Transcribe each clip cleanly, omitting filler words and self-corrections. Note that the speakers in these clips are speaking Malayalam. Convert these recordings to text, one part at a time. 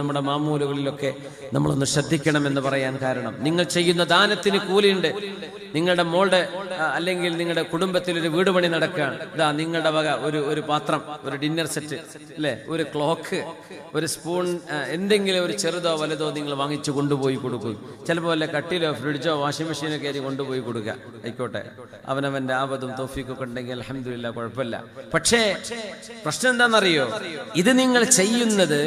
നമ്മുടെ മാമൂലുകളിലൊക്കെ നമ്മളൊന്ന് ശ്രദ്ധിക്കണമെന്ന് പറയാൻ കാരണം, നിങ്ങൾ ചെയ്യുന്ന ദാനത്തിന് കൂലിയുണ്ട്. നിങ്ങളുടെ മോളുടെ അല്ലെങ്കിൽ നിങ്ങളുടെ കുടുംബത്തിൽ ഒരു വീട് പണി നടക്കുകയാണ്, ഇതാ നിങ്ങളുടെ വക ഒരു പാത്രം, ഒരു ഡിന്നർ സെറ്റ് അല്ലേ, ഒരു ക്ലോക്ക്, ഒരു സ്പൂൺ, എന്തെങ്കിലും ഒരു ചെറുതോ വലുതോ നിങ്ങൾ വാങ്ങിച്ചു കൊണ്ടുപോയി കൊടുക്കും. ചിലപ്പോൾ വല്ല കട്ടിലോ ഫ്രിഡ്ജോ വാഷിംഗ് മെഷീനോ കയറി കൊണ്ടുപോയി കൊടുക്കുക. ആയിക്കോട്ടെ, അവനവന്റെ ആപത്തും തോഫീക്കൊക്കെ ഉണ്ടെങ്കിൽ അൽഹംദുലില്ലാ, കുഴപ്പമില്ല. പക്ഷേ പ്രശ്നം എന്താണെന്നറിയോ, ഇത് നിങ്ങൾ ചെയ്യുന്നത്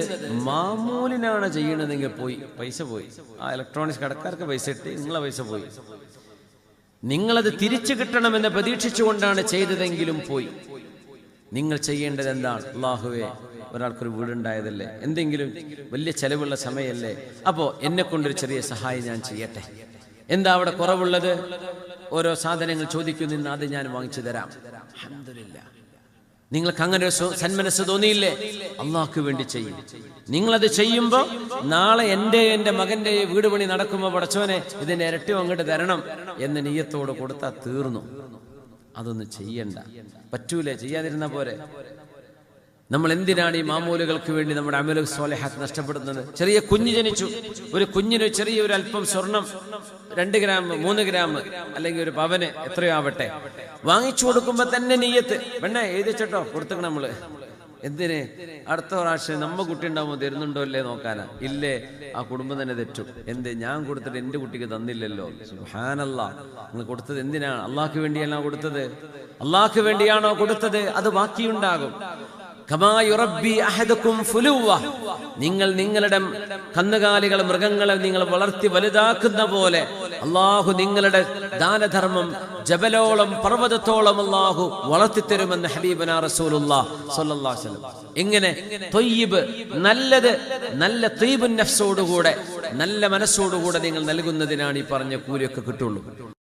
മാമൂലിനാണ് ചെയ്യണതെങ്കിൽ പൈസ പോയി. ആ ഇലക്ട്രോണിക്സ് കടക്കാർക്ക് പൈസ ഇട്ട് നിങ്ങളെ പൈസ പോയി. നിങ്ങളത് തിരിച്ചു കിട്ടണമെന്ന് പ്രതീക്ഷിച്ചുകൊണ്ടാണ് ചെയ്തതെങ്കിലും പോയി. നിങ്ങൾ ചെയ്യേണ്ടത് എന്താണ്? അല്ലാഹുവേ, ഒരാൾക്കൊരു വീടുണ്ടായതല്ലേ, എന്തെങ്കിലും വലിയ ചെലവുള്ള സമയമല്ലേ, അപ്പോ എന്നെ കൊണ്ടൊരു ചെറിയ സഹായം ഞാൻ ചെയ്യട്ടെ. എന്താ അവിടെ കുറവുള്ളത്? ഓരോ സാധനങ്ങൾ ചോദിക്കുന്നു, അത് ഞാൻ വാങ്ങിച്ചു തരാം. അൽഹംദുലില്ലാ. നിങ്ങൾക്ക് അങ്ങനെ ഒരു സന്മനസ് തോന്നിയില്ലേ? അള്ളാഹ്ക്ക് വേണ്ടി ചെയ്യും. നിങ്ങളത് ചെയ്യുമ്പോൾ നാളെ എൻ്റെ മകന്റെ വീട് പണി നടക്കുമ്പോൾ, പടച്ചോനെ ഇതിന്റെ ഇരട്ടി അങ്ങോട്ട് തരണം എന്ന് നിയ്യത്തോട് കൊടുത്താൽ തീർന്നു. അതൊന്നും ചെയ്യണ്ട. പറ്റൂലേ? ചെയ്യാതിരുന്ന പോരെ. നമ്മൾ എന്തിനാണ് ഈ മാമൂലുകൾക്ക് വേണ്ടി നമ്മുടെ അമലു സ്വാലിഹാത്ത് നഷ്ടപ്പെടുന്നത്? ചെറിയ കുഞ്ഞ് ജനിച്ചു, ഒരു കുഞ്ഞിന് ചെറിയൊരു അല്പം സ്വർണം, 2 ഗ്രാം 3 ഗ്രാം അല്ലെങ്കിൽ ഒരു പവന് എത്രയോ ആവട്ടെ, വാങ്ങിച്ചു കൊടുക്കുമ്പോ തന്നെ നിയ്യത്ത് പെണ്ണെ എഴുതിച്ചോ കൊടുത്തേക്കണം. നമ്മള് എന്തിന്? അടുത്ത പ്രാവശ്യം നമ്മ കുട്ടി ഉണ്ടാവുമ്പോൾ തരുന്നുണ്ടോ അല്ലേ നോക്കാനാ. ഇല്ലേ, ആ കുടുംബം തന്നെ തെറ്റും. എന്ത്? ഞാൻ കൊടുത്തിട്ട് എന്റെ കുട്ടിക്ക് തന്നില്ലല്ലോ. സുബ്ഹാനല്ലാഹ്. നിങ്ങൾ കൊടുത്തത് എന്തിനാണ്? അള്ളാഹ്ക്ക് വേണ്ടിയാണോ കൊടുത്തത്? അള്ളാഹ്ക്ക് വേണ്ടിയാണോ കൊടുത്തത്? അത് ബാക്കിയുണ്ടാകും. നിങ്ങൾ നിങ്ങളുടെ കന്നുകാലികൾ, മൃഗങ്ങളെ നിങ്ങൾ വളർത്തി വലുതാക്കുന്ന പോലെ അള്ളാഹു നിങ്ങളുടെ ദാനധർമ്മം ജബലോളം, പർവ്വതത്തോളം അള്ളാഹു വളർത്തിത്തരുമെന്ന് ഹബീബനാ റസൂലുള്ളാഹി സ്വല്ലല്ലാഹു അലൈഹി വസല്ലം. എങ്ങനെ? ത്വയ്യിബ്, നല്ലത്, നല്ല ത്വയ്യിബുൻ നഫ്സോടുകൂടെ, നല്ല മനസ്സോടുകൂടെ നിങ്ങൾ നൽകുന്നതിനാണ് ഈ പറഞ്ഞ കൂലിയൊക്കെ കിട്ടുള്ളൂ.